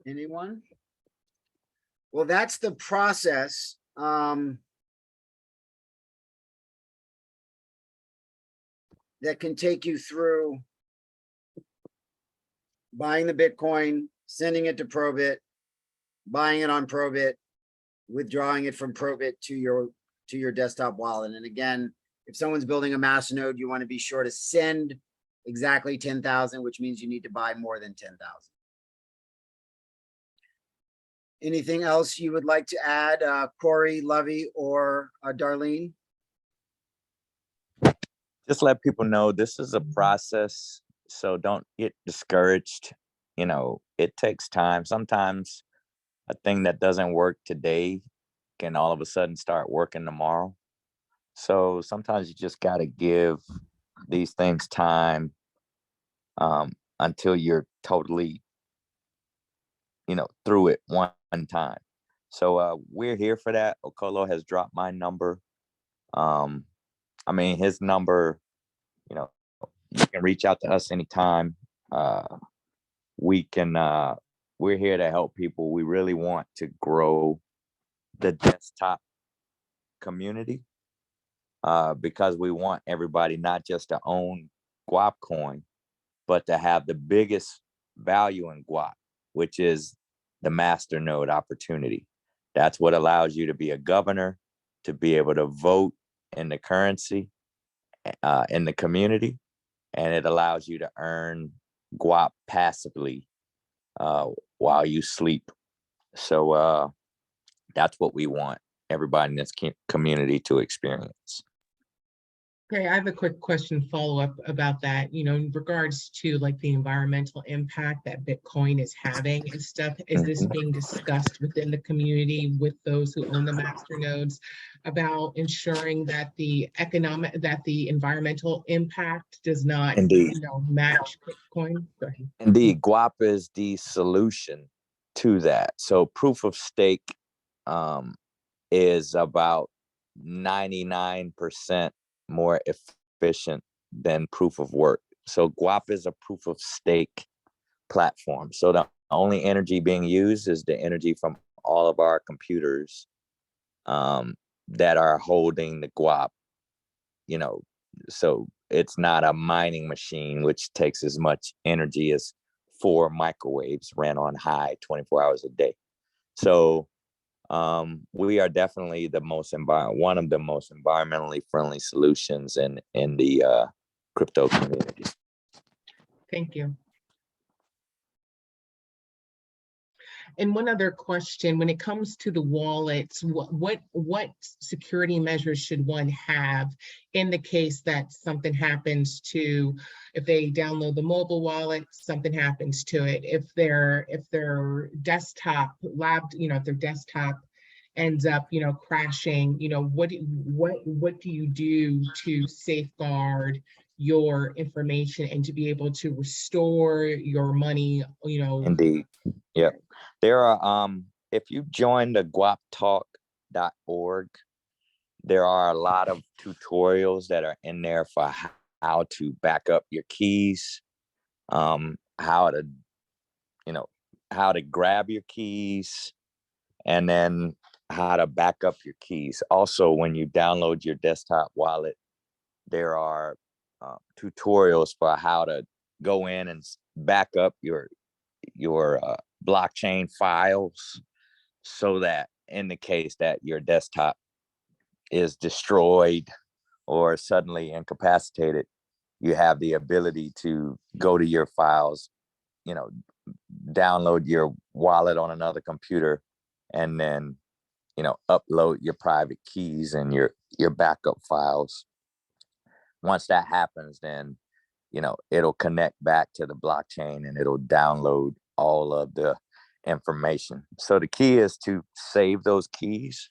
[SPEAKER 2] Anyone? Well, that's the process. That can take you through buying the Bitcoin, sending it to ProBIt, buying it on ProBIt, withdrawing it from ProBIt to your desktop wallet. And again, if someone's building a masternode, you want to be sure to send exactly 10,000, which means you need to buy more than 10,000. Anything else you would like to add, Corey, Lovey, or Darlene?
[SPEAKER 8] Just let people know this is a process, so don't get discouraged. You know, it takes time. Sometimes a thing that doesn't work today can all of a sudden start working tomorrow. So sometimes you just got to give these things time until you're totally, through it one time. So we're here for that. Okolo has dropped my number. His number, you can reach out to us anytime. We're here to help people. We really want to grow the desktop community because we want everybody not just to own Guap coin, but to have the biggest value in Guap, which is the masternode opportunity. That's what allows you to be a governor, to be able to vote in the currency, in the community, and it allows you to earn Guap passively while you sleep. So that's what we want everybody in this community to experience.
[SPEAKER 4] Okay, I have a quick question follow-up about that, in regards to like the environmental impact that Bitcoin is having and stuff. Is this being discussed within the community with those who own the master nodes about ensuring that the environmental impact does not,
[SPEAKER 8] Indeed.
[SPEAKER 4] match Bitcoin? Go ahead.
[SPEAKER 8] Indeed, Guap is the solution to that. So proof of stake is about 99% more efficient than proof of work. So Guap is a proof of stake platform. So the only energy being used is the energy from all of our computers that are holding the Guap, so it's not a mining machine, which takes as much energy as 4 microwaves ran on high 24 hours a day. So we are definitely one of the most environmentally friendly solutions in the crypto community.
[SPEAKER 4] Thank you. And one other question, when it comes to the wallets, what security measures should one have in the case that something happens to, if they download the mobile wallet, something happens to it, if their desktop if their desktop ends up, crashing, what do you do to safeguard your information and to be able to restore your money,
[SPEAKER 8] Indeed. Yep. There are, if you join the guaptalk.org, there are a lot of tutorials that are in there for how to back up your keys, how to grab your keys, and then how to back up your keys. Also, when you download your desktop wallet, there are tutorials for how to go in and back up your blockchain files, so that in the case that your desktop is destroyed or suddenly incapacitated, you have the ability to go to your files, you know, download your wallet on another computer, and then, you know, upload your private keys and your backup files. Once that happens, then, you know, it'll connect back to the blockchain and it'll download all of the information. So the key is to save those keys.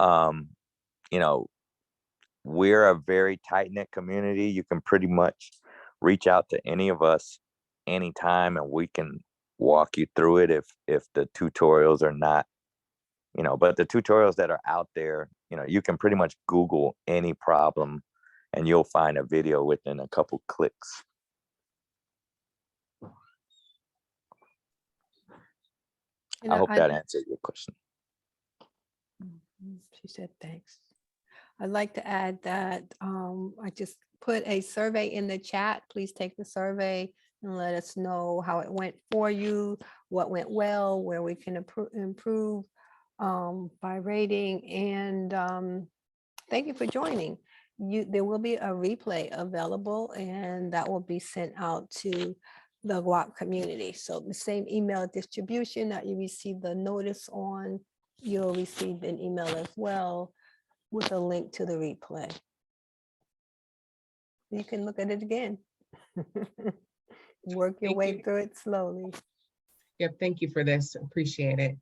[SPEAKER 8] You know, we're a very tight-knit community. You can pretty much reach out to any of us anytime and we can walk you through it if the tutorials are not, you know, but the tutorials that are out there, you know, you can pretty much Google any problem and you'll find a video within a couple clicks.
[SPEAKER 6] You
[SPEAKER 8] I
[SPEAKER 6] know,
[SPEAKER 8] hope that answered your question.
[SPEAKER 6] She said, thanks. I'd like to add that I just put a survey in the chat. Please take the survey and let us know how it went for you, what went well, where we can improve by rating. And thank you for joining. There will be a replay available and that will be sent out to the Guap community. So the same email distribution that you received the notice on, you'll receive an email as well with a link to the replay. You can look at it again. Work your
[SPEAKER 4] Thank
[SPEAKER 6] way
[SPEAKER 4] you.
[SPEAKER 6] through it slowly.
[SPEAKER 4] Yep, thank you for this. Appreciate it.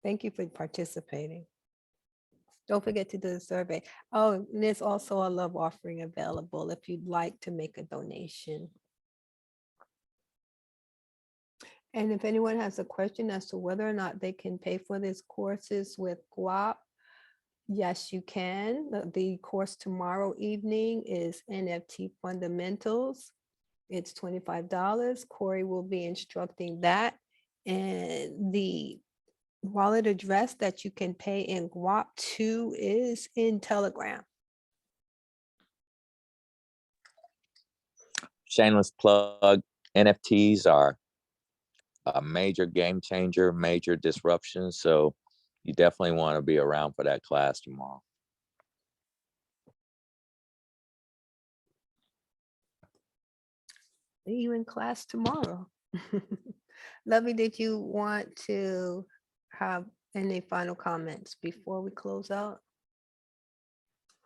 [SPEAKER 6] Thank you for participating. Don't forget to do the survey. Oh, and there's also a love offering available if you'd like to make a donation. And if anyone has a question as to whether or not they can pay for these courses with Guap, yes, you can. The course tomorrow evening is NFT Fundamentals. It's $25. Corey will be instructing that. And the wallet address that you can pay in Guap to is in Telegram.
[SPEAKER 8] Shameless plug, NFTs are a major game changer, major disruption. So you definitely want to be around for that class tomorrow.
[SPEAKER 6] See you in class tomorrow. Lovey, did you want to have any final comments before we close out?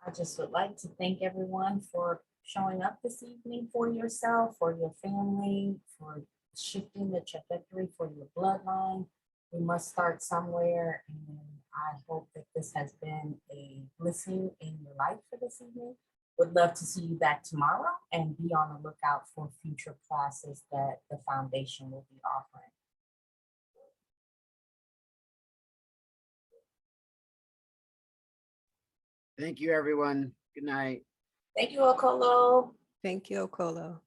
[SPEAKER 1] I just would like to thank everyone for showing up this evening, for yourself, for your family, for shifting the trajectory for your bloodline. We must start somewhere, and I hope that this has been a blessing in your life for this evening. Would love to see you back tomorrow and be on the lookout for future classes that the foundation will be offering.
[SPEAKER 2] Thank you, everyone. Good night.
[SPEAKER 1] Thank you, Okolo.
[SPEAKER 6] Thank you, Okolo.